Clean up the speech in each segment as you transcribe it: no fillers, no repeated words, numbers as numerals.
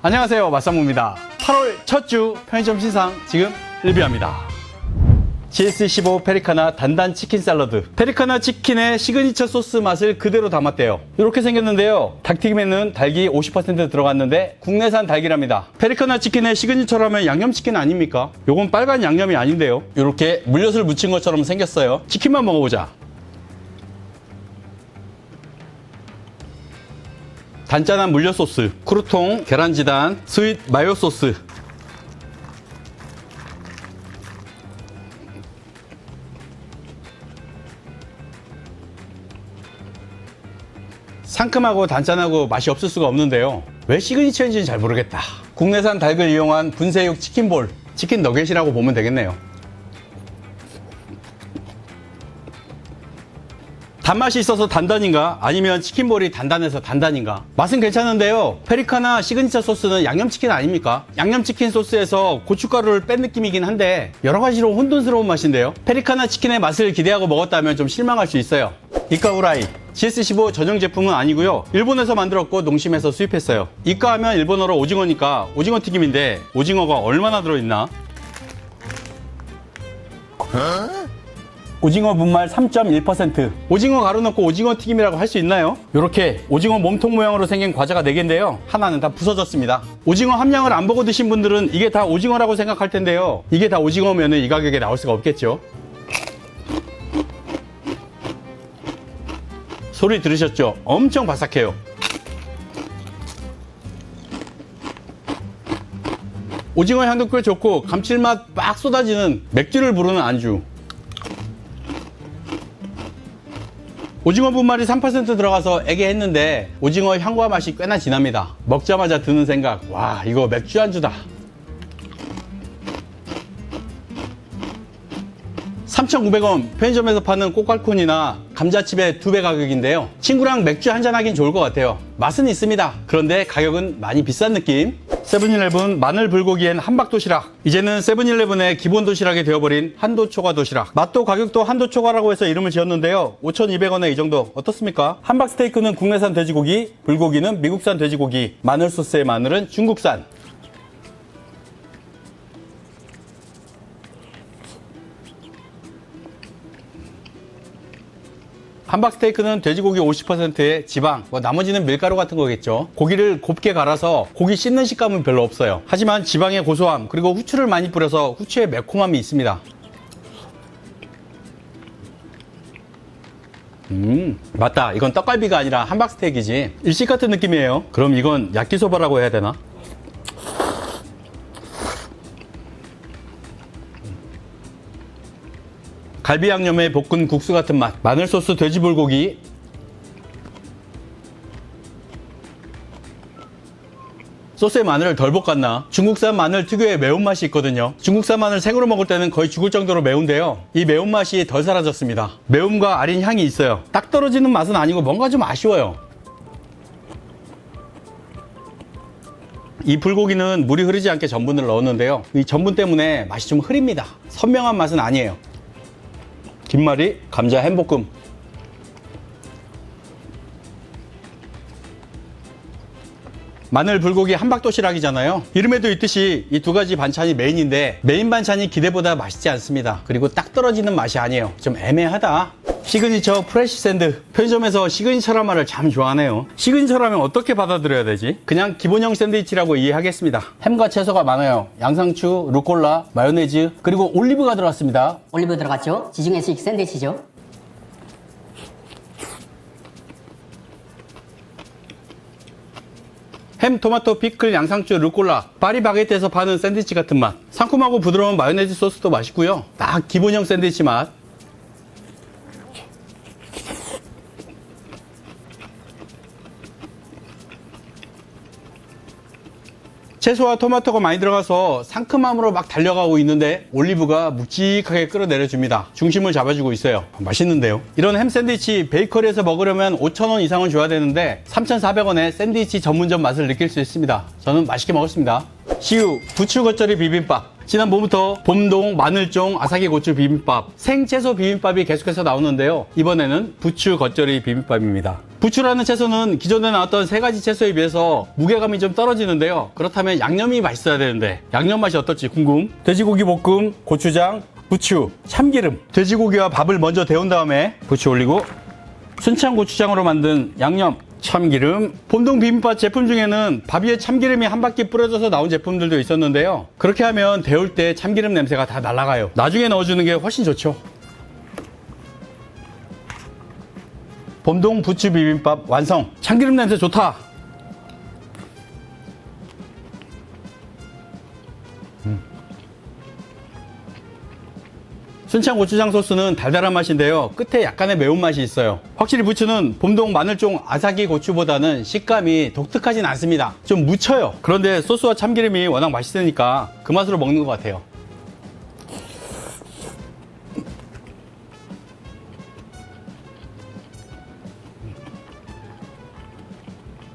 안녕하세요, 맛상무입니다. 8월 첫 주 편의점 신상 지금 리뷰합니다. GS15 페리카나 단단 치킨 샐러드. 페리카나 치킨의 시그니처 소스 맛을 그대로 담았대요. 이렇게 생겼는데요, 닭튀김에는 닭이 50% 들어갔는데 국내산 닭이랍니다. 페리카나 치킨의 시그니처라면 양념치킨 아닙니까? 요건 빨간 양념이 아닌데요, 이렇게 물엿을 묻힌 것처럼 생겼어요. 치킨만 먹어보자. 단짠한 물엿 소스, 크루통, 계란지단, 스윗 마요 소스. 상큼하고 단짠하고 맛이 없을 수가 없는데요, 왜 시그니처인지는 잘 모르겠다. 국내산 닭을 이용한 분쇄육 치킨볼, 치킨 너겟이라고 보면 되겠네요. 단맛이 있어서 단단인가? 아니면 치킨볼이 단단해서 단단인가? 맛은 괜찮은데요, 페리카나 시그니처 소스는 양념치킨 아닙니까? 양념치킨 소스에서 고춧가루를 뺀 느낌이긴 한데 여러가지로 혼돈스러운 맛인데요, 페리카나 치킨의 맛을 기대하고 먹었다면 좀 실망할 수 있어요. 이카우라이 GS15 전용 제품은 아니고요, 일본에서 만들었고 농심에서 수입했어요. 이카하면 일본어로 오징어니까 오징어 튀김인데 오징어가 얼마나 들어있나? 오징어 분말 3.1%. 오징어 가루 넣고 오징어 튀김이라고 할 수 있나요? 이렇게 오징어 몸통 모양으로 생긴 과자가 4개인데요, 하나는 다 부서졌습니다. 오징어 함량을 안 보고 드신 분들은 이게 다 오징어라고 생각할 텐데요, 이게 다 오징어면 이 가격에 나올 수가 없겠죠. 소리 들으셨죠? 엄청 바삭해요. 오징어 향도 꽤 좋고 감칠맛 빡 쏟아지는 맥주를 부르는 안주. 오징어 분말이 3% 들어가서 애기했는데 오징어 향과 맛이 꽤나 진합니다. 먹자마자 드는 생각, 와, 이거 맥주 안주다. 3,900원, 편의점에서 파는 꼬깔콘이나 감자칩의 2배 가격인데요, 친구랑 맥주 한잔 하긴 좋을 것 같아요. 맛은 있습니다. 그런데 가격은 많이 비싼 느낌. 세븐일레븐 마늘 불고기엔 함박도시락. 이제는 세븐일레븐의 기본 도시락이 되어버린 한도초과 도시락. 맛도 가격도 한도초과라고 해서 이름을 지었는데요, 5,200원에 이 정도 어떻습니까? 함박 스테이크는 국내산 돼지고기, 불고기는 미국산 돼지고기, 마늘 소스의 마늘은 중국산. 함박 스테이크는 돼지고기 50%의 지방, 나머지는 밀가루 같은 거겠죠. 고기를 곱게 갈아서 고기 씹는 식감은 별로 없어요. 하지만 지방의 고소함, 그리고 후추를 많이 뿌려서 후추의 매콤함이 있습니다. 맞다, 이건 떡갈비가 아니라 함박 스테이크지. 일식 같은 느낌이에요. 그럼 이건 야끼소바라고 해야 되나? 갈비 양념에 볶은 국수 같은 맛. 마늘 소스 돼지 불고기. 소스에 마늘을 덜 볶았나? 중국산 마늘 특유의 매운맛이 있거든요. 중국산 마늘 생으로 먹을 때는 거의 죽을 정도로 매운데요, 이 매운맛이 덜 사라졌습니다. 매움과 아린 향이 있어요. 딱 떨어지는 맛은 아니고 뭔가 좀 아쉬워요. 이 불고기는 물이 흐르지 않게 전분을 넣었는데요, 이 전분 때문에 맛이 좀 흐립니다. 선명한 맛은 아니에요. 김말이, 감자 햄볶음. 마늘 불고기 함박도시락이잖아요. 이름에도 있듯이 이 두 가지 반찬이 메인인데 메인 반찬이 기대보다 맛있지 않습니다. 그리고 딱 떨어지는 맛이 아니에요. 좀 애매하다. 시그니처 프레쉬 샌드. 편의점에서 시그니처란 말을 참 좋아하네요. 시그니처라면 어떻게 받아들여야 되지? 그냥 기본형 샌드위치라고 이해하겠습니다. 햄과 채소가 많아요. 양상추, 루꼴라, 마요네즈, 그리고 올리브가 들어갔습니다. 올리브 들어갔죠? 지중해식 샌드위치죠. 햄, 토마토, 피클, 양상추, 루꼴라. 파리바게트에서 파는 샌드위치 같은 맛. 상큼하고 부드러운 마요네즈 소스도 맛있고요, 딱 기본형 샌드위치 맛. 채소와 토마토가 많이 들어가서 상큼함으로 막 달려가고 있는데 올리브가 묵직하게 끌어내려줍니다. 중심을 잡아주고 있어요. 맛있는데요. 이런 햄 샌드위치 베이커리에서 먹으려면 5,000원 이상은 줘야 되는데 3,400원에 샌드위치 전문점 맛을 느낄 수 있습니다. 저는 맛있게 먹었습니다. 시우 부추 겉절이 비빔밥. 지난번부터 봄동, 마늘종, 아사기 고추 비빔밥, 생채소 비빔밥이 계속해서 나오는데요, 이번에는 부추 겉절이 비빔밥입니다. 부추라는 채소는 기존에 나왔던 세 가지 채소에 비해서 무게감이 좀 떨어지는데요. 그렇다면 양념이 맛있어야 되는데 양념 맛이 어떨지 궁금. 돼지고기 볶음, 고추장, 부추, 참기름. 돼지고기와 밥을 먼저 데운 다음에 부추 올리고 순창 고추장으로 만든 양념, 참기름. 봄동 비빔밥 제품 중에는 밥 위에 참기름이 한 바퀴 뿌려져서 나온 제품들도 있었는데요. 그렇게 하면 데울 때 참기름 냄새가 다 날아가요. 나중에 넣어주는 게 훨씬 좋죠. 봄동 부추 비빔밥 완성. 참기름 냄새 좋다. 순창 고추장 소스는 달달한 맛인데요. 끝에 약간의 매운맛이 있어요. 확실히 부추는 봄동 마늘종 아사기 고추보다는 식감이 독특하진 않습니다. 좀 묻혀요. 그런데 소스와 참기름이 워낙 맛있으니까 그 맛으로 먹는 것 같아요.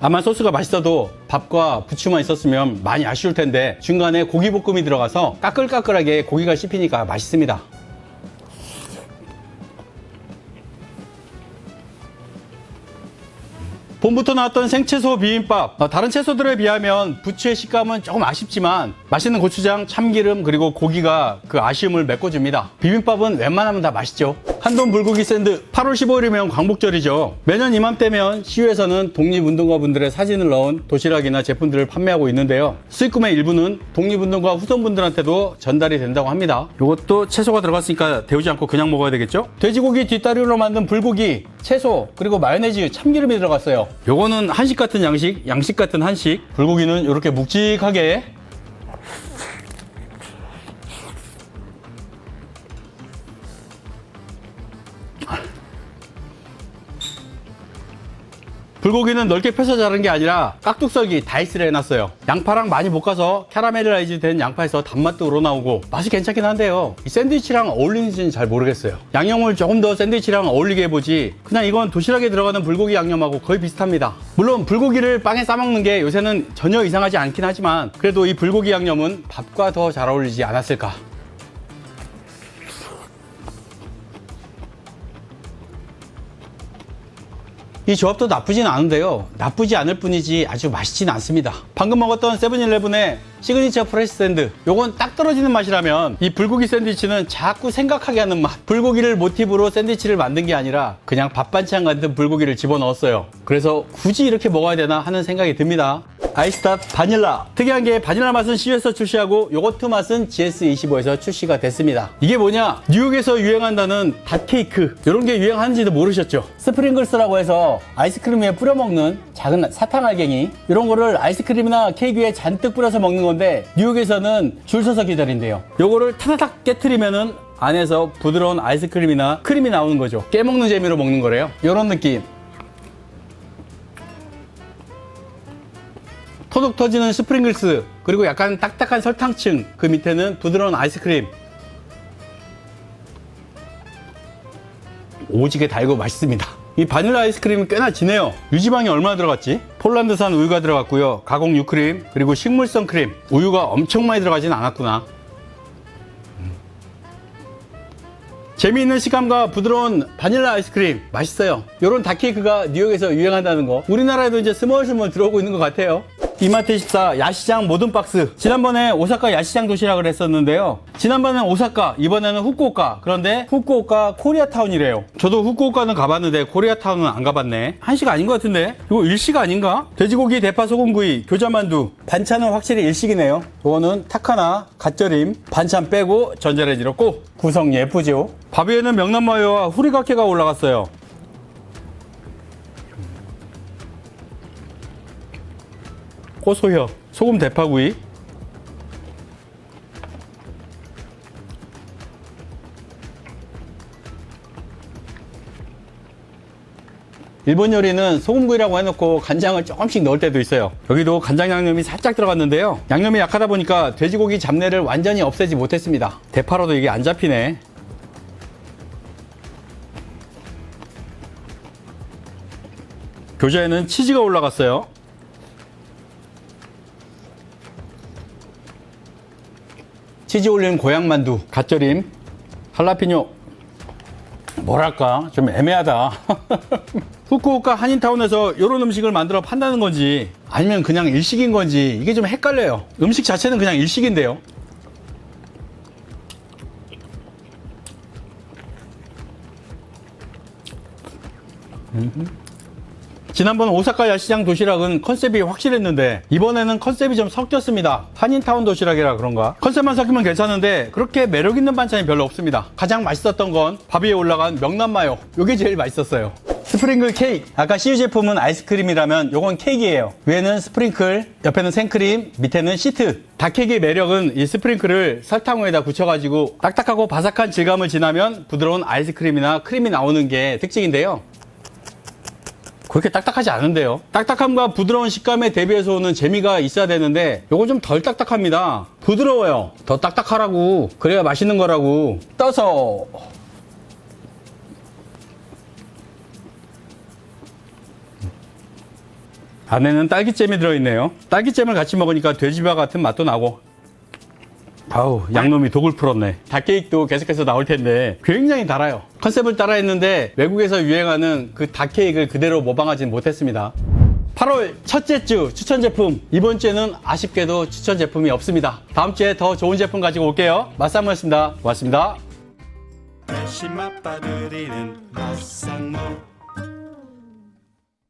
아마 소스가 맛있어도 밥과 부추만 있었으면 많이 아쉬울 텐데 중간에 고기볶음이 들어가서 까끌까끌하게 고기가 씹히니까 맛있습니다. 봄부터 나왔던 생채소 비빔밥. 다른 채소들에 비하면 부추의 식감은 조금 아쉽지만 맛있는 고추장, 참기름 그리고 고기가 그 아쉬움을 메꿔줍니다. 비빔밥은 웬만하면 다 맛있죠. 한돈 불고기 샌드. 8월 15일이면 광복절이죠. 매년 이맘때면 시유에서는 독립운동가 분들의 사진을 넣은 도시락이나 제품들을 판매하고 있는데요. 수익금의 일부는 독립운동가 후손분들한테도 전달이 된다고 합니다. 이것도 채소가 들어갔으니까 데우지 않고 그냥 먹어야 되겠죠? 돼지고기 뒷다리로 만든 불고기, 채소, 그리고 마요네즈, 참기름이 들어갔어요. 요거는 한식 같은 양식, 양식 같은 한식. 불고기는 이렇게 묵직하게. 불고기는 넓게 펴서 자른 게 아니라 깍둑썰기 다이스를 해놨어요. 양파랑 많이 볶아서 캐러멜라이즈 된 양파에서 단맛도 우러나오고 맛이 괜찮긴 한데요. 이 샌드위치랑 어울리는지는 잘 모르겠어요. 양념을 조금 더 샌드위치랑 어울리게 해보지 그냥 이건 도시락에 들어가는 불고기 양념하고 거의 비슷합니다. 물론 불고기를 빵에 싸먹는 게 요새는 전혀 이상하지 않긴 하지만 그래도 이 불고기 양념은 밥과 더 잘 어울리지 않았을까. 이 조합도 나쁘진 않은데요. 나쁘지 않을 뿐이지 아주 맛있진 않습니다. 방금 먹었던 세븐일레븐의 시그니처 프레시 샌드, 요건 딱 떨어지는 맛이라면 이 불고기 샌드위치는 자꾸 생각하게 하는 맛. 불고기를 모티브로 샌드위치를 만든 게 아니라 그냥 밥 반찬 같은 불고기를 집어넣었어요. 그래서 굳이 이렇게 먹어야 되나 하는 생각이 듭니다. 아이스ታት 바닐라. 특이한 게 바닐라 맛은 CU에서 출시하고 요거트 맛은 GS25에서 출시가 됐습니다. 이게 뭐냐? 뉴욕에서 유행한다는 닷케이크, 이런 게 유행하는지도 모르셨죠? 스프링글스라고 해서 아이스크림 위에 뿌려 먹는 작은 사탕 알갱이, 이런 거를 아이스크림이나 케이크 위에 잔뜩 뿌려서 먹는 건데 뉴욕에서는 줄 서서 기다린대요. 요거를 타다닥 깨트리면은 안에서 부드러운 아이스크림이나 크림이 나오는 거죠. 깨먹는 재미로 먹는 거래요. 요런 느낌. 토독 터지는 스프링글스, 그리고 약간 딱딱한 설탕층, 그 밑에는 부드러운 아이스크림. 오지게 달고 맛있습니다. 이 바닐라 아이스크림은 꽤나 진해요. 유지방이 얼마나 들어갔지? 폴란드산 우유가 들어갔고요. 가공 유크림, 그리고 식물성 크림. 우유가 엄청 많이 들어가진 않았구나. 재미있는 식감과 부드러운 바닐라 아이스크림 맛있어요. 요런 닷케이크가 뉴욕에서 유행한다는 거 우리나라에도 이제 스멀스멀 들어오고 있는 것 같아요. 이마트24 야시장 모든 박스. 지난번에 오사카 야시장 도시락을 했었는데요. 지난번에는 오사카, 이번에는 후쿠오카. 그런데 후쿠오카 코리아타운이래요. 저도 후쿠오카는 가봤는데 코리아타운은 안 가봤네. 한식 아닌 것 같은데? 이거 일식 아닌가? 돼지고기, 대파, 소금구이, 교자만두. 반찬은 확실히 일식이네요. 이거는 타카나, 갓절임. 반찬 빼고 전자레인지로 꼭. 구성 예쁘죠? 밥 위에는 명란마요와 후리가케가 올라갔어요. 고소혀, 소금 대파구이. 일본 요리는 소금구이라고 해놓고 간장을 조금씩 넣을 때도 있어요. 여기도 간장 양념이 살짝 들어갔는데요. 양념이 약하다 보니까 돼지고기 잡내를 완전히 없애지 못했습니다. 대파로도 이게 안 잡히네. 교자에는 치즈가 올라갔어요. 치즈 올린 고향만두, 갓절임, 할라피뇨. 뭐랄까 좀 애매하다. 후쿠오카 한인타운에서 이런 음식을 만들어 판다는 건지 아니면 그냥 일식인 건지 이게 좀 헷갈려요. 음식 자체는 그냥 일식인데요. 지난번 오사카 야시장 도시락은 컨셉이 확실했는데 이번에는 컨셉이 좀 섞였습니다. 한인타운 도시락이라 그런가? 컨셉만 섞이면 괜찮은데 그렇게 매력 있는 반찬이 별로 없습니다. 가장 맛있었던 건 밥 위에 올라간 명란마요. 이게 제일 맛있었어요. 스프링클 케이크. 아까 CU 제품은 아이스크림이라면 요건 케이크예요. 위에는 스프링클, 옆에는 생크림, 밑에는 시트. 닭케이크의 매력은 이 스프링클을 설탕 위에다 굳혀가지고 딱딱하고 바삭한 질감을 지나면 부드러운 아이스크림이나 크림이 나오는 게 특징인데요. 그렇게 딱딱하지 않은데요. 딱딱함과 부드러운 식감에 대비해서 오는 재미가 있어야 되는데 요건 좀 덜 딱딱합니다. 부드러워요. 더 딱딱하라고. 그래야 맛있는 거라고. 떠서 안에는 딸기잼이 들어있네요. 딸기잼을 같이 먹으니까 돼지바 같은 맛도 나고. 아우, 양놈이 독을 풀었네. 닭케이크도 계속해서 나올 텐데 굉장히 달아요. 컨셉을 따라 했는데 외국에서 유행하는 그 닭케이크를 그대로 모방하진 못했습니다. 8월 첫째 주 추천 제품. 이번 주에는 아쉽게도 추천 제품이 없습니다. 다음 주에 더 좋은 제품 가지고 올게요. 맛상무였습니다. 고맙습니다. 대신 맛봐드리는 맛상무